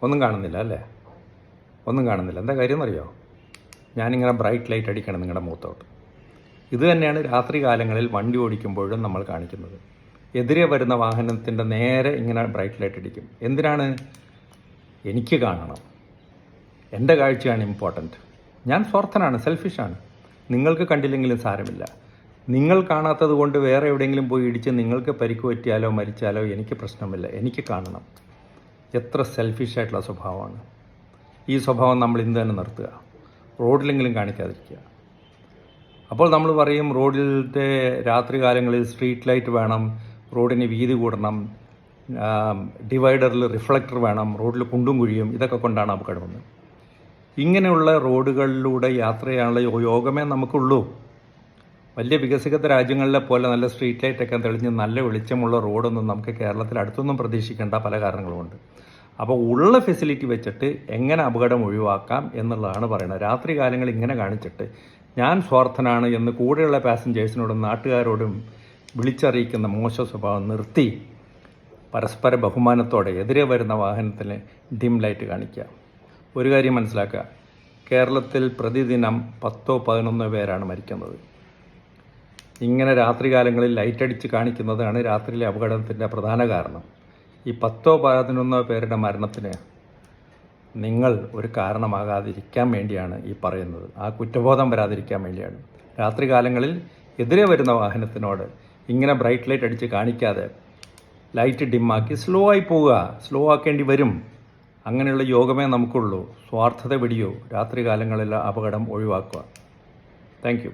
ഒന്നും കാണുന്നില്ല അല്ലേ? ഒന്നും കാണുന്നില്ല. എന്താ കാര്യം എന്നറിയോ? ഞാനിങ്ങനെ ബ്രൈറ്റ് ലൈറ്റ് അടിക്കണം നിങ്ങളുടെ മുഖത്തോട്ട്. ഇത് തന്നെയാണ് രാത്രി കാലങ്ങളിൽ വണ്ടി ഓടിക്കുമ്പോഴും നമ്മൾ കാണിക്കുന്നത്. എതിരെ വരുന്ന വാഹനത്തിൻ്റെ നേരെ ഇങ്ങനെ ബ്രൈറ്റ് ലൈറ്റ് അടിക്കും. എന്തിനാണ്? എനിക്ക് കാണണം, എൻ്റെ കാഴ്ചയാണ് ഇമ്പോർട്ടൻറ്റ്. ഞാൻ സ്വാർത്ഥനാണ്, സെൽഫിഷാണ്. നിങ്ങൾക്ക് കണ്ടില്ലെങ്കിലും സാരമില്ല. നിങ്ങൾ കാണാത്തത് കൊണ്ട് വേറെ എവിടെയെങ്കിലും പോയി ഇടിച്ച് നിങ്ങൾക്ക് പരിക്ക് പറ്റിയാലോ മരിച്ചാലോ എനിക്ക് പ്രശ്നമില്ല. എനിക്ക് കാണണം. എത്ര സെൽഫിഷായിട്ടുള്ള സ്വഭാവമാണ്. ഈ സ്വഭാവം നമ്മൾ ഇന്ന് തന്നെ നിർത്തുക. റോഡിലെങ്കിലും കാണിക്കാതിരിക്കുക. അപ്പോൾ നമ്മൾ പറയും റോഡിലത്തെ രാത്രി കാലങ്ങളിൽ സ്ട്രീറ്റ് ലൈറ്റ് വേണം, റോഡിന് വീതി കൂടണം, ഡിവൈഡറിൽ റിഫ്ലക്ടർ വേണം, റോഡിൽ കുണ്ടും കുഴിയും, ഇതൊക്കെ കൊണ്ടാണ് അപകടമെന്ന്. ഇങ്ങനെയുള്ള റോഡുകളിലൂടെ യാത്ര ചെയ്യാനുള്ള യോഗമേ നമുക്കുള്ളൂ. വലിയ വികസിത രാജ്യങ്ങളിലെ പോലെ നല്ല സ്ട്രീറ്റ് ലൈറ്റൊക്കെ തെളിഞ്ഞ് നല്ല വെളിച്ചമുള്ള റോഡൊന്നും നമുക്ക് കേരളത്തിൽ അടുത്തൊന്നും പ്രതീക്ഷിക്കേണ്ട പല കാരണങ്ങളുമുണ്ട്. അപ്പോൾ ഉള്ള ഫെസിലിറ്റി വെച്ചിട്ട് എങ്ങനെ അപകടം ഒഴിവാക്കാം എന്നുള്ളതാണ് പറയുന്നത്. രാത്രി കാലങ്ങൾ ഇങ്ങനെ കാണിച്ചിട്ട് ഞാൻ സ്വാർത്ഥനാണ് എന്ന് കൂടെയുള്ള പാസഞ്ചേഴ്സിനോടും നാട്ടുകാരോടും വിളിച്ചറിയിക്കുന്ന മോശ സ്വഭാവം നിർത്തി പരസ്പര ബഹുമാനത്തോടെ എതിരെ വരുന്ന വാഹനത്തിന് ഡിം ലൈറ്റ് കാണിക്കുക. ഒരു കാര്യം മനസ്സിലാക്കുക, കേരളത്തിൽ പ്രതിദിനം 10-11 പേരാണ് മരിക്കുന്നത്. ഇങ്ങനെ രാത്രികാലങ്ങളിൽ ലൈറ്റ് അടിച്ച് കാണിക്കുന്നതാണ് രാത്രിയിലെ അപകടത്തിൻ്റെ പ്രധാന കാരണം. ഈ 10-11 പേരുടെ മരണത്തിന് നിങ്ങൾ ഒരു കാരണമാകാതിരിക്കാൻ വേണ്ടിയാണ് ഈ പറയുന്നത്. ആ കുറ്റബോധം വരാതിരിക്കാൻ വേണ്ടിയാണ്. രാത്രികാലങ്ങളിൽ എതിരെ വരുന്ന വാഹനത്തിനോട് ഇങ്ങനെ ബ്രൈറ്റ് ലൈറ്റ് അടിച്ച് കാണിക്കാതെ ലൈറ്റ് ഡിമ്മാക്കി സ്ലോ ആയി പോവുക. സ്ലോ ആക്കേണ്ടി വരും. അങ്ങനെയുള്ള യോഗമേ നമുക്കുള്ളൂ. സ്വാർത്ഥത വെടിയോ രാത്രികാലങ്ങളിലെ അപകടം ഒഴിവാക്കുക. Thank you.